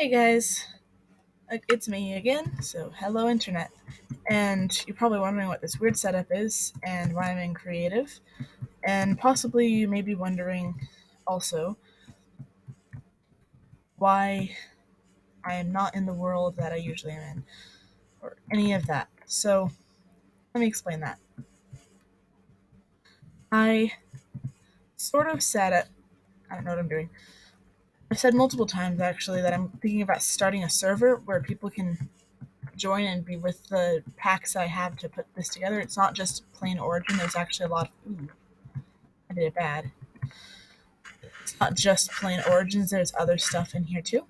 Hey guys, it's me again. So, hello, internet. And you're probably wondering what this weird setup is and why I'm in creative. And possibly you may be wondering also why I am not in the world that I usually am in, or any of that. So, let me explain that. I sort of said it, I don't know what I'm doing. I've said multiple times actually that I'm thinking about starting a server where people can join and be with the packs I have to put this together. It's not just plain Origin. There's actually a lot of. Ooh, I did it bad. It's not just plain Origins. There's other stuff in here too.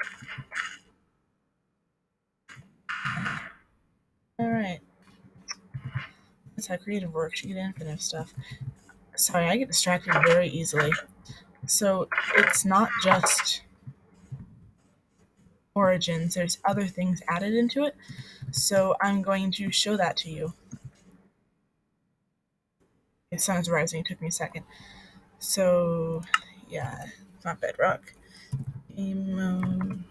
All right, that's how creative works. You get infinite stuff. Sorry, I get distracted very easily. So it's not just Origins. There's other things added into it. So I'm going to show that to you. The sun is rising. It took me a second. So yeah, it's not Bedrock. Game mode.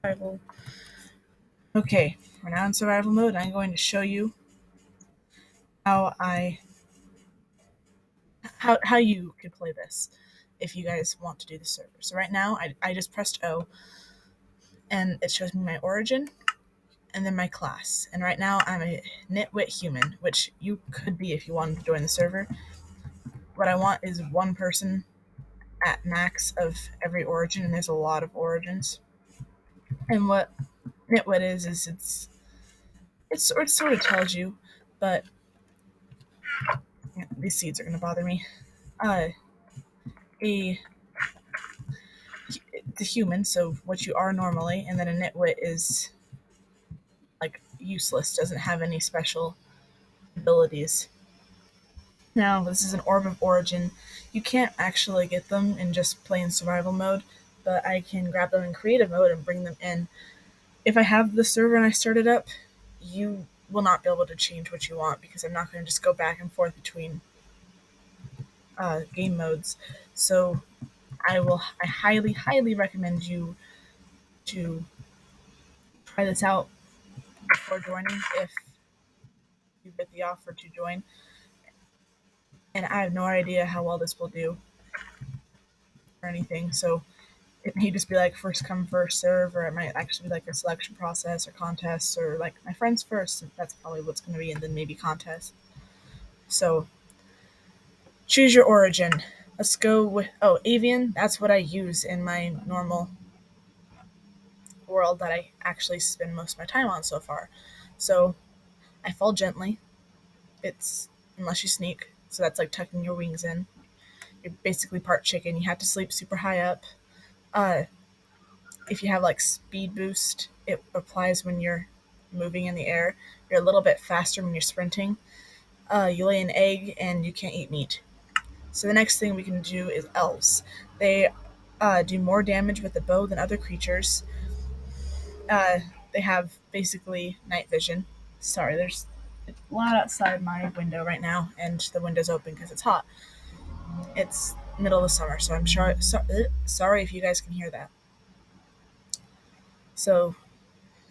Survival. Okay, we're now in survival mode. I'm going to show you how I how you could play this if you guys want to do the server. So right now I just pressed O and it shows me my origin and then my class. And right now I'm a nitwit human, which you could be if you wanted to join the server. What I want is one person at max of every origin, and there's a lot of origins. And what nitwit is it sort of tells you, but these seeds are gonna bother me. Uh, a it's a human, so what you are normally, and then a nitwit is like useless, doesn't have any special abilities. Now, this is an orb of origin. You can't actually get them in just plain survival mode, but I can grab them in creative mode and bring them in. If I have the server and I start it up, you will not be able to change what you want because I'm not going to just go back and forth between game modes. So I highly recommend you to try this out before joining if you get the offer to join. And I have no idea how well this will do or anything. So it may just be like first come first serve, or it might actually be like a selection process or contests, or like my friends first. That's probably what's going to be, and then maybe contest. So choose your origin. Let's go with avian. That's what I use in my normal world that I actually spend most of my time on so far. So I fall gently. It's unless you sneak, so that's like tucking your wings in. You're basically part chicken. You have to sleep super high up. Uh, if you have like speed boost, it applies when you're moving in the air. You're a little bit faster when you're sprinting. You lay an egg and you can't eat meat. So the next thing we can do is elves. They do more damage with the bow than other creatures. Uh, they have basically night vision. Sorry, there's a lot outside my window right now, and the window's open because it's hot. It's middle of the summer, so I'm sorry if you guys can hear that. So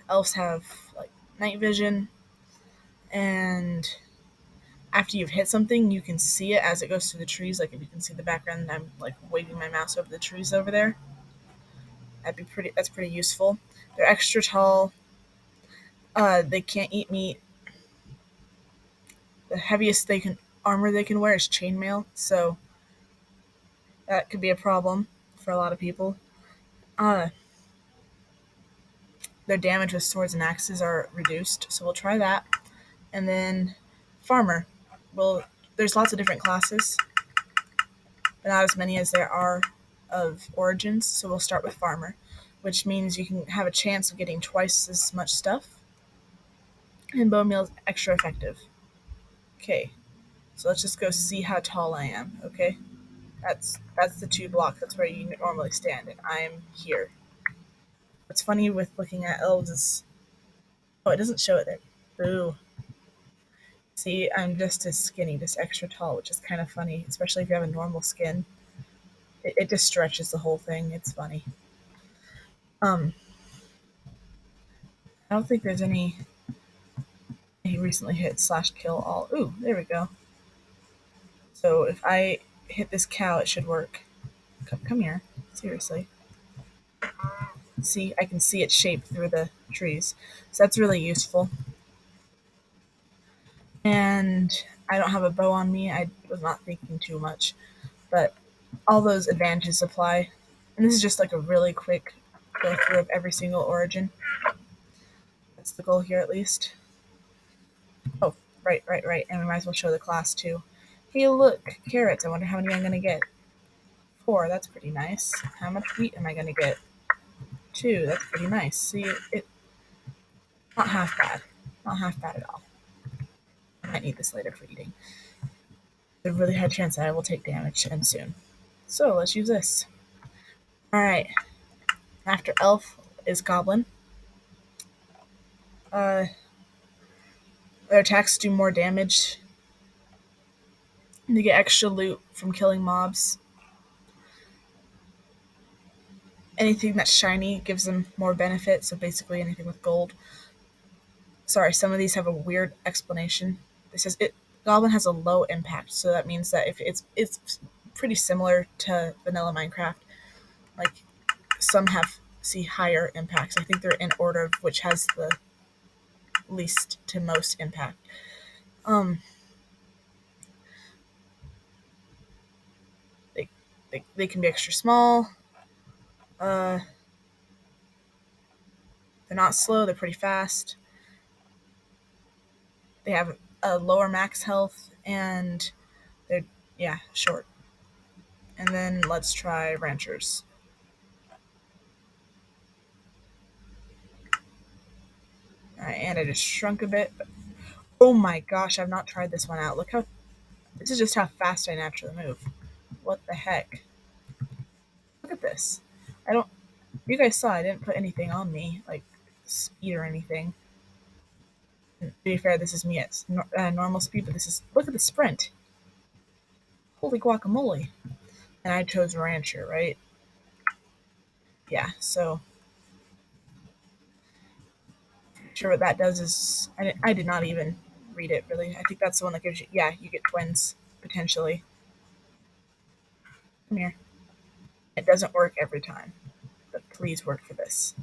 elves have like night vision, and after you've hit something, you can see it as it goes through the trees. Like if you can see the background, I'm like waving my mouse over the trees over there. That's pretty useful. They're extra tall. They can't eat meat. The heaviest armor they can wear is chainmail, so that could be a problem for a lot of people. Uh, their damage with swords and axes are reduced, so we'll try that. And then farmer. Well, there's lots of different classes, but not as many as there are of origins, so we'll start with farmer, which means you can have a chance of getting twice as much stuff, and bone meal is extra effective. Okay, so let's just go see how tall I am, okay? That's the 2 block, that's where you normally stand, and I'm here. What's funny with looking at elves is, oh, it doesn't show it there. Boo. See, I'm just as skinny, just extra tall, which is kind of funny, especially if you have a normal skin. It just stretches the whole thing. It's funny. Um, I don't think there's any. He recently hit slash kill all. Ooh, there we go. So if I hit this cow, it should work. Come here. Seriously. See, I can see its shape through the trees. So that's really useful. And I don't have a bow on me. I was not thinking too much. But all those advantages apply. And this is just like a really quick go through of every single origin. That's the goal here, at least. Oh, right. And we might as well show the class, too. Hey, look, carrots. I wonder how many I'm going to get. 4, that's pretty nice. How much wheat am I going to get? 2, that's pretty nice. See, it not half bad. Not half bad at all. I might need this later for eating. There's a really high chance that I will take damage and soon. So let's use this. Alright. After elf is goblin. Their attacks do more damage. They get extra loot from killing mobs. Anything that's shiny gives them more benefit, so basically anything with gold. Sorry, some of these have a weird explanation. It says goblin has a low impact, so that means that if it's pretty similar to vanilla Minecraft. Like some have higher impacts. I think they're in order of which has the least to most impact. They, they can be extra small. They're not slow. They're pretty fast. They have a lower max health, and they're short. And then let's try ranchers. Alright, and I just shrunk a bit. But, oh my gosh, I've not tried this one out. Look how this is just how fast I naturally move. What the heck? Look at this. I don't. You guys saw I didn't put anything on me, like speed or anything. And to be fair, this is me at normal speed, but this is. Look at the sprint. Holy guacamole. And I chose Rancher, right? Yeah, so. Sure, what that does is. I did not even read it, really. I think that's the one that gives you. Yeah, you get twins, potentially. Come here. It doesn't work every time, but please work for this.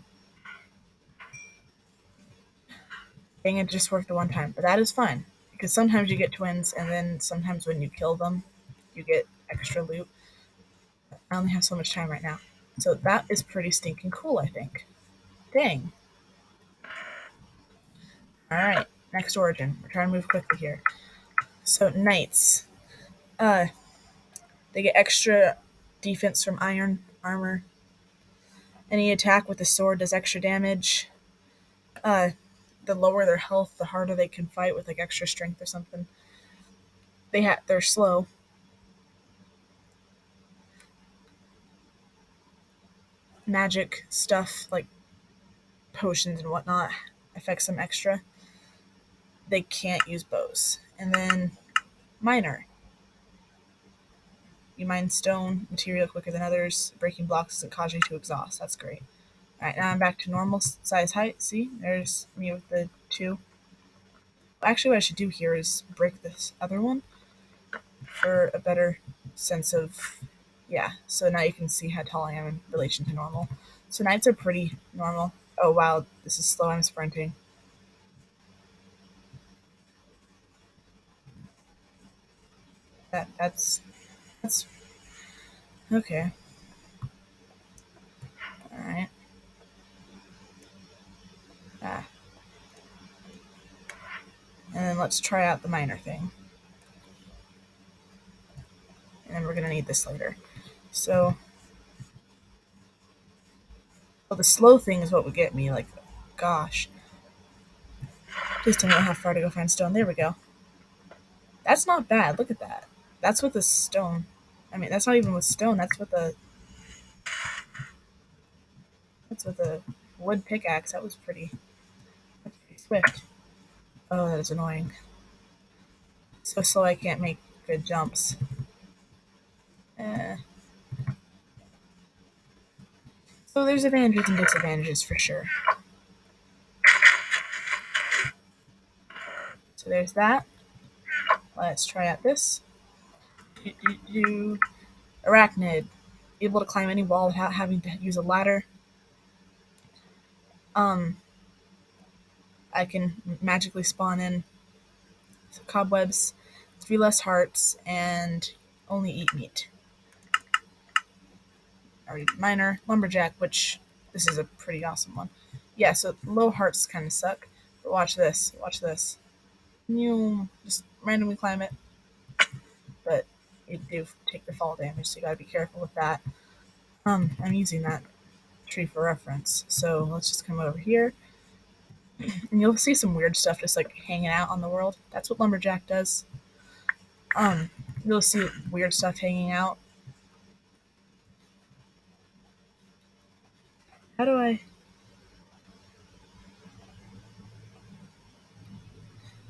Dang, it just worked the one time, but that is fine. Because sometimes you get twins, and then sometimes when you kill them, you get extra loot. I only have so much time right now. So that is pretty stinking cool, I think. Dang. Alright, next origin. We're trying to move quickly here. So, knights. They get extra defense from iron armor. Any attack with a sword does extra damage. The lower their health, the harder they can fight with like extra strength or something. They're slow. Magic stuff like potions and whatnot affects them extra. They can't use bows. And then miner. You mine stone material quicker than others. Breaking blocks doesn't cause you to exhaust. That's great. Alright, now I'm back to normal size height. See? There's me with the 2. Actually, what I should do here is break this other one for a better sense of. Yeah, so now you can see how tall I am in relation to normal. So knights are pretty normal. Oh wow, this is slow. I'm sprinting. That's okay. All right. Ah. And then let's try out the miner thing. And then we're gonna need this later. So, well, the slow thing is what would get me. Like, gosh. Please tell me how far to go find stone. There we go. That's not bad. Look at that. That's with the stone. I mean, that's not even with stone. That's with a. That's with a wood pickaxe. That was pretty. That's pretty swift. Oh, that is annoying. So slow I can't make good jumps. Eh. So there's advantages and disadvantages for sure. So there's that. Let's try out this. Arachnid. Able to climb any wall without having to use a ladder. Um, I can magically spawn in cobwebs, 3 less hearts, and only eat meat. Already miner, lumberjack, which this is a pretty awesome one. Yeah, so low hearts kind of suck, but watch this. Watch this. You just randomly climb it, but you do take the fall damage, so you gotta be careful with that. I'm using that tree for reference, so let's just come over here, and you'll see some weird stuff just like hanging out on the world. That's what lumberjack does. Um, you'll see weird stuff hanging out. How do I?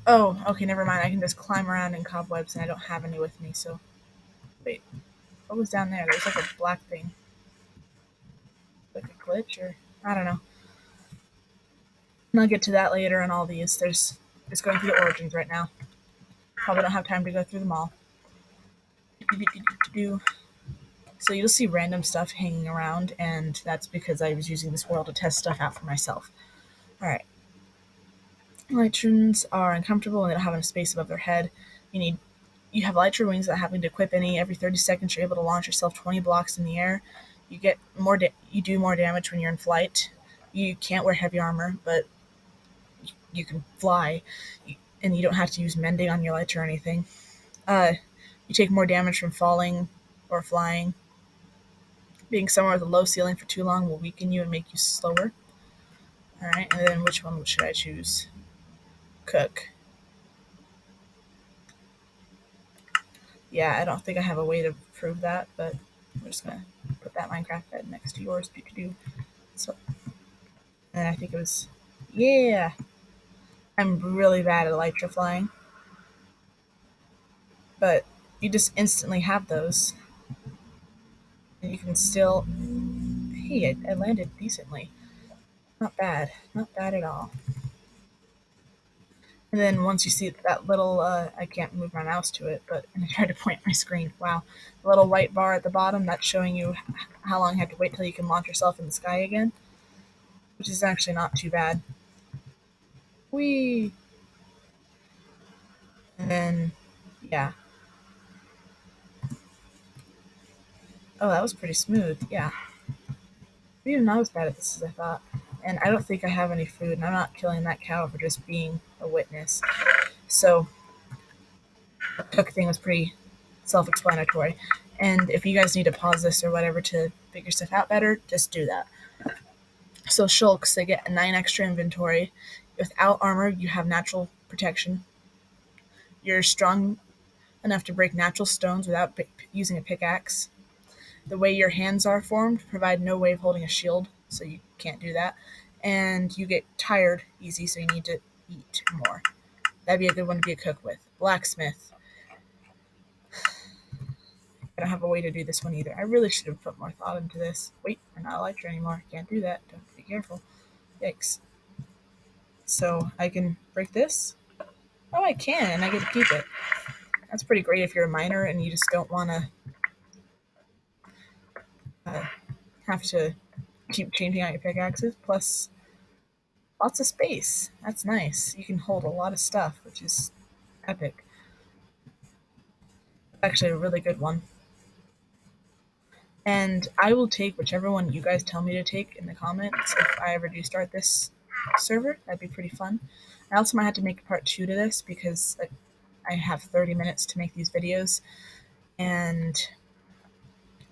Oh, okay, never mind. I can just climb around in cobwebs, and I don't have any with me. So, wait, what was down there? There's like a black thing, like a glitch, or I don't know. And I'll get to that later on all these. There's just going through the origins right now. Probably don't have time to go through them all. So you'll see random stuff hanging around, and that's because I was using this world to test stuff out for myself. All right. Elytrans are uncomfortable and they don't have enough space above their head. You have elytra wings that having to equip any every 30 seconds. You're able to launch yourself 20 blocks in the air. You do more damage when you're in flight. You can't wear heavy armor, but you can fly, and you don't have to use mending on your elytra or anything. You take more damage from falling or flying. Being somewhere with a low ceiling for too long will weaken you and make you slower. All right, and then which one should I choose? Cook. Yeah, I don't think I have a way to prove that, but we're just gonna put that Minecraft bed next to yours. Do. So, and I think it was, yeah. I'm really bad at elytra flying, but you just instantly have those, and you can still. Hey, I landed decently. Not bad. Not bad at all. And then once you see that little, I can't move my mouse to it, but and I tried to point my screen. Wow, the little white bar at the bottom that's showing you how long you have to wait till you can launch yourself in the sky again, which is actually not too bad. Whee! And then, yeah. Oh, that was pretty smooth. Yeah. Even I was bad at this as I thought. And I don't think I have any food, and I'm not killing that cow for just being a witness. So, the cook thing was pretty self explanatory. And if you guys need to pause this or whatever to figure stuff out better, just do that. So, Shulks, they get 9 extra inventory. Without armor, you have natural protection. You're strong enough to break natural stones without using a pickaxe. The way your hands are formed provide no way of holding a shield, so you can't do that. And you get tired easy, so you need to eat more. That'd be a good one to be a cook with. Blacksmith. I don't have a way to do this one either. I really should have put more thought into this. Wait, I'm not Elytra anymore. Can't do that. Don't be careful. Yikes. So I can break this? Oh, I can, and I get to keep it. That's pretty great if you're a miner and you just don't want to have to keep changing out your pickaxes. Plus, lots of space. That's nice. You can hold a lot of stuff, which is epic. Actually, a really good one. And I will take whichever one you guys tell me to take in the comments if I ever do start this server. That'd be pretty fun. I also might have to make part 2 to this because I have 30 minutes to make these videos, and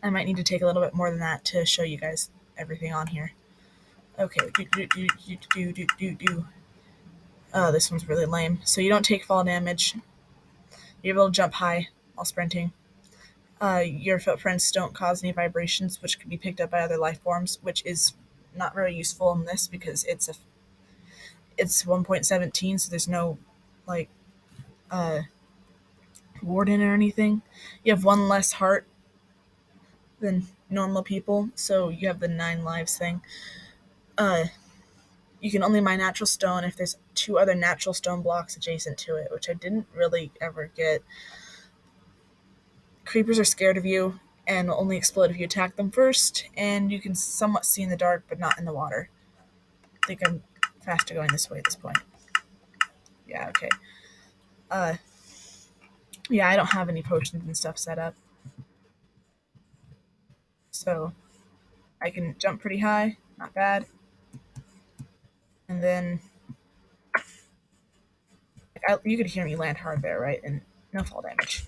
I might need to take a little bit more than that to show you guys everything on here. Okay, Oh, this one's really lame. So you don't take fall damage. You're able to jump high while sprinting. Your footprints don't cause any vibrations, which can be picked up by other life forms, which is not very useful in this because it's 1.17, so there's no like warden or anything. You have 1 less heart than normal people. So you have the 9 lives thing. Uh, you can only mine natural stone if there's 2 other natural stone blocks adjacent to it, which I didn't really ever get. Creepers are scared of you and will only explode if you attack them first, and you can somewhat see in the dark, but not in the water. I think I'm faster going this way at this point. Yeah, okay. Uh, yeah, I don't have any potions and stuff set up, so I can jump pretty high, not bad, and then you could hear me land hard there, right? And no fall damage.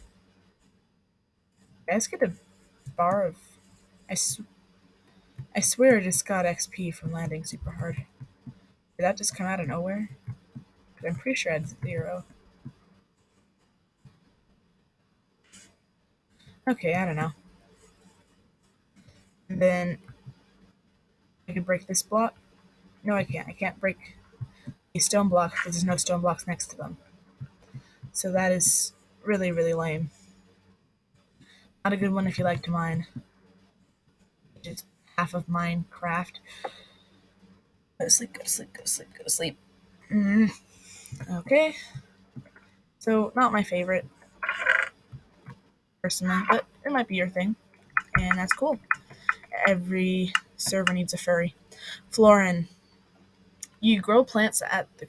I just get a bar of. I, s- I swear I just got XP from landing super hard. Did that just come out of nowhere? 'Cause I'm pretty sure I had 0. Okay, I don't know. And then I can break this block. No, I can't. I can't break a stone block because there's no stone blocks next to them. So that is really, really lame. Not a good one if you like to mine. Just half of Minecraft. Go to sleep, go to sleep, go to sleep, go to sleep. Mm. Okay. So, not my favorite, personally, but it might be your thing, and that's cool. Every server needs a furry. Florin, you grow plants at the.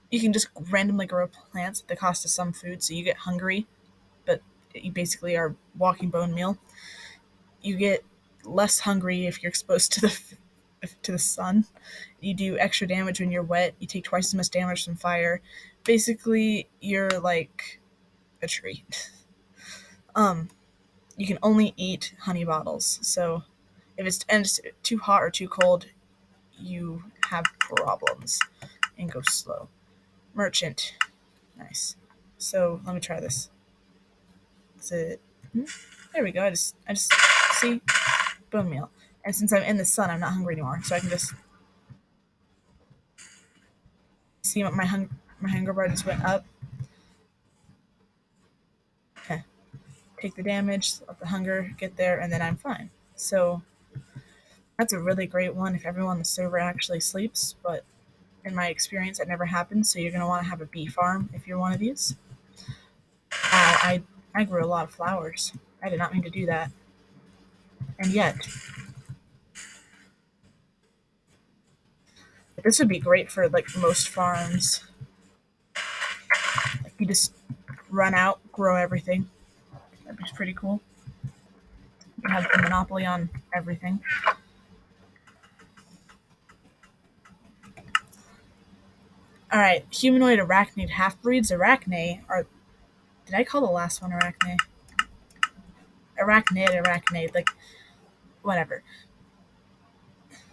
You can just randomly grow plants at the cost of some food, so you get hungry, but you basically are walking bone meal. You get less hungry if you're exposed to the sun. You do extra damage when you're wet. You take twice as much damage from fire. Basically, you're like a treat. Um, you can only eat honey bottles. So if it's too hot or too cold, you have problems and go slow. Merchant, nice. So let me try this. Is it? There we go. I just see bone meal. And since I'm in the sun, I'm not hungry anymore. So I can just see what my hunger bar just went up. Okay. Take the damage, let the hunger get there, and then I'm fine. So that's a really great one if everyone on the server actually sleeps, but in my experience, that never happens. So you're going to want to have a bee farm if you're one of these. I grew a lot of flowers. I did not mean to do that. And yet, this would be great for like most farms. Like you just run out, grow everything. That'd be pretty cool. You have the monopoly on everything. All right, humanoid arachnid half breeds. Arachne are. Did I call the last one arachne? Arachnid, like whatever.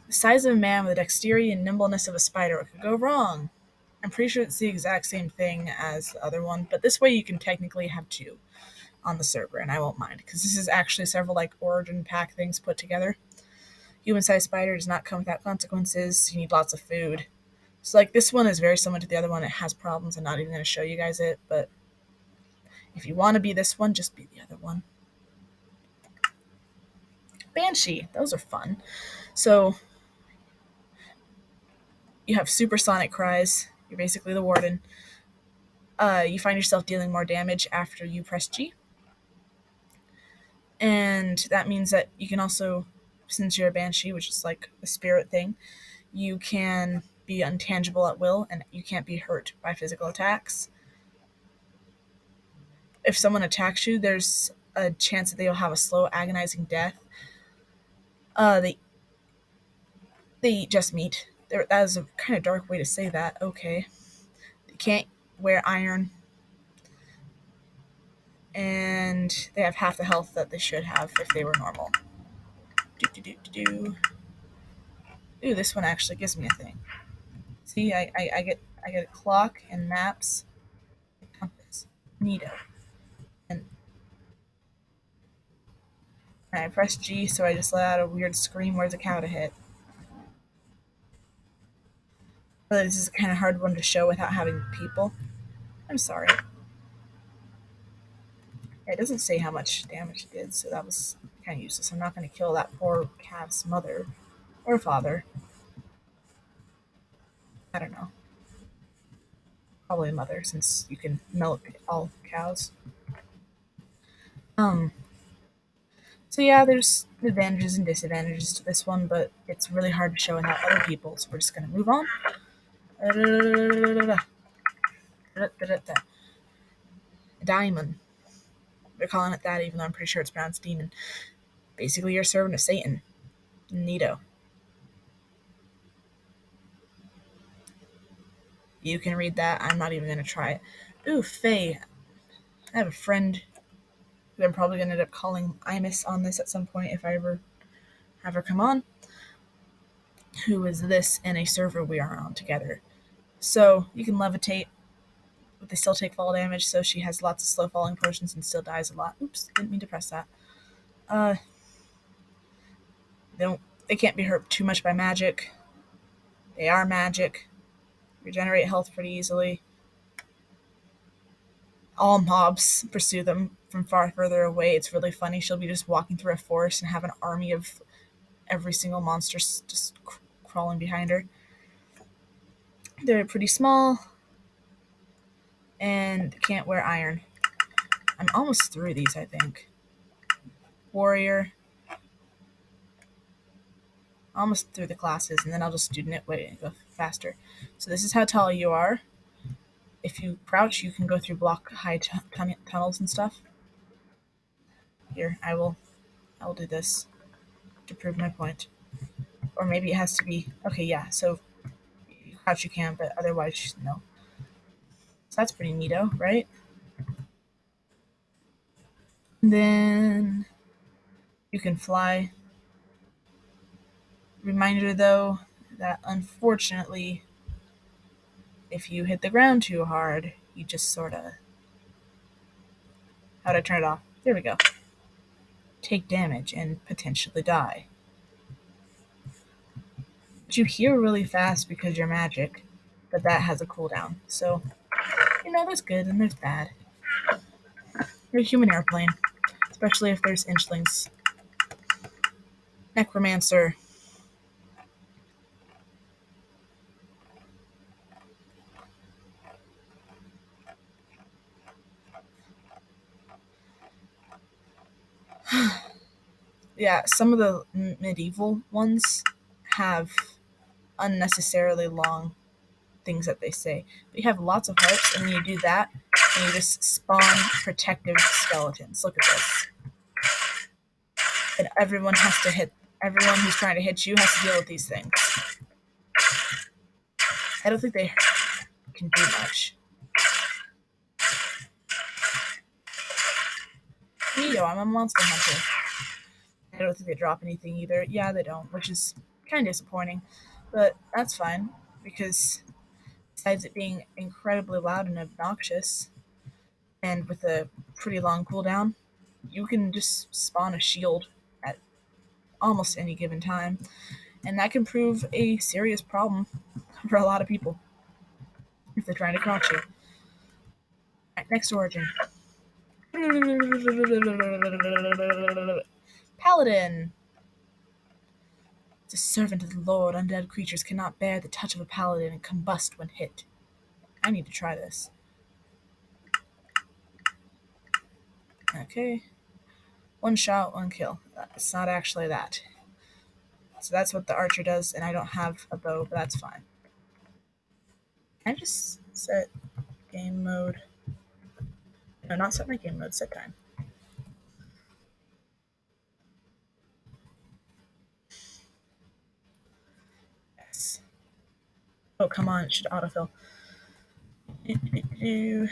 The size of a man with the dexterity and nimbleness of a spider. What could go wrong? I'm pretty sure it's the exact same thing as the other one, but this way you can technically have 2 on the server, and I won't mind because this is actually several like origin pack things put together. Human-sized spider does not come without consequences. You need lots of food. So like this one is very similar to the other one. It has problems. I'm not even going to show you guys it, but if you want to be this one, just be the other one. Banshee, those are fun. So you have supersonic cries. You're basically the warden. You find yourself dealing more damage after you press G. And that means that you can also, since you're a banshee, which is like a spirit thing, you can be untangible at will and you can't be hurt by physical attacks. If someone attacks you, there's a chance that they will have a slow, agonizing death. They eat just meat. That is a kind of dark way to say that. Okay. They can't wear iron, and they have half the health that they should have if they were normal. Do. Ooh, this one actually gives me a thing. See, I get a clock and maps, compass, neato, and I press G, so I just let out a weird scream. Where's a cow to hit? But this is a kind of hard one to show without having people. I'm sorry. It doesn't say how much damage it did, so that was kind of useless. I'm not going to kill that poor calf's mother or father. I don't know. Probably a mother, since you can milk all cows. Um, so yeah, there's advantages and disadvantages to this one, but it's really hard to show without other people, so we're just gonna move on. Diamond. They're calling it that, even though I'm pretty sure it's pronounced demon. Basically, you're a servant of Satan. Neato. You can read that. I'm not even gonna try it. Ooh, Faye. I have a friend who I'm probably gonna end up calling Imus on this at some point if I ever have her come on, who is this in a server we are on together. So you can levitate, but they still take fall damage, so she has lots of slow falling potions and still dies a lot. Oops, didn't mean to press that. Uh they don't they can't be hurt too much by magic. They are magic. Regenerate health pretty easily. All mobs pursue them from far further away. It's really funny. She'll be just walking through a forest and have an army of every single monster just crawling behind her. They're pretty small and can't wear iron. I'm almost through these, I think. Warrior. Almost through the classes, and then I'll just do Nitwit and go faster. So this is how tall you are. If you crouch, you can go through block high tunnels and stuff. Here, I will do this to prove my point. Or maybe it has to be, okay, yeah, so you crouch you can, but otherwise, no. So that's pretty neato, right? And then you can fly. Reminder though, that unfortunately, if you hit the ground too hard, you just sort of. How'd I turn it off? There we go. Take damage and potentially die. But you heal really fast because you're magic, but that has a cooldown. So, there's good and there's bad. You're a human airplane, especially if there's inchlings. Necromancer. Yeah, some of the medieval ones have unnecessarily long things that they say. But you have lots of hearts, and you do that, and you just spawn protective skeletons. Look at this. And everyone who's trying to hit you has to deal with these things. I don't think they can do much. Yo, I'm a monster hunter. I don't think they drop anything either. Yeah, they don't, which is kind of disappointing. But that's fine, because besides it being incredibly loud and obnoxious, and with a pretty long cooldown, you can just spawn a shield at almost any given time, and that can prove a serious problem for a lot of people if they're trying to crouch you. Right, next origin. Paladin. It's a servant of the Lord. Undead creatures cannot bear the touch of a paladin and combust when hit. I need to try this. Okay. One shot, one kill. It's not actually that. So that's what the archer does, and I don't have a bow, but that's fine. Can I just set game mode? No, not set my game mode, set time. Yes. Oh, come on, it should autofill. There we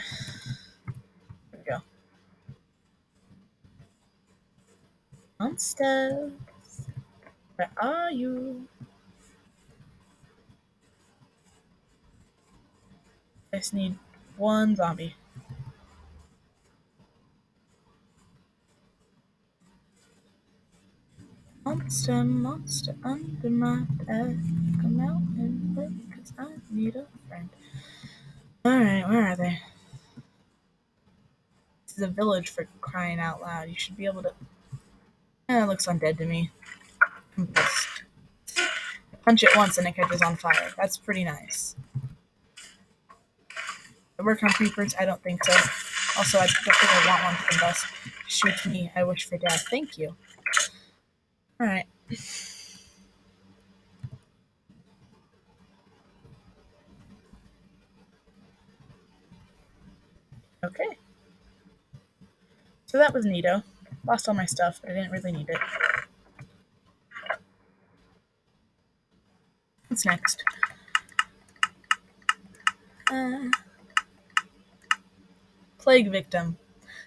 go. Monsters. Where are you? I just need one zombie. Monster, monster under my bed. Come out and play, 'cause I need a friend. Alright, where are they? This is a village, for crying out loud. You should be able to. It looks undead to me. Combust. Punch it once and it catches on fire. That's pretty nice. I work on creepers? I don't think so. Also, I don't think I want one to combust. Shoot me. I wish for death. Thank you. Alright. Okay. So that was neato. Lost all my stuff, but I didn't really need it. What's next? Plague victim.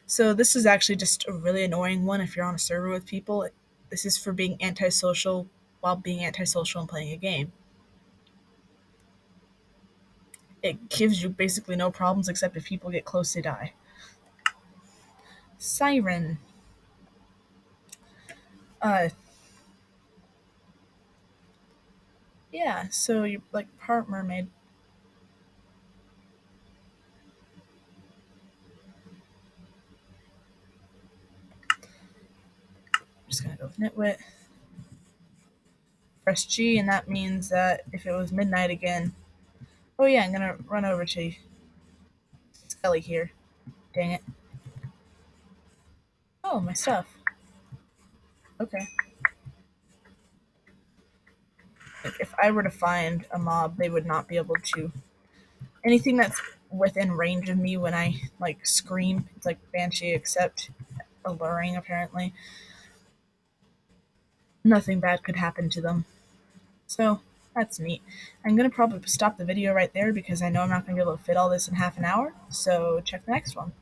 So this is actually just a really annoying one if you're on a server with people. This is for being antisocial while being antisocial and playing a game. It gives you basically no problems except if people get close, they die. Siren. Yeah, so you're like part mermaid. I'm just gonna go with nitwit. Press G, and that means that if it was midnight again. Oh yeah, I'm gonna run over to Skelly here. Dang it. Oh, my stuff. Okay. Like, if I were to find a mob, they would not be able to. Anything that's within range of me when I like scream, it's like banshee except alluring apparently. Nothing bad could happen to them. So that's neat. I'm gonna probably stop the video right there because I know I'm not gonna be able to fit all this in half an hour. So check the next one.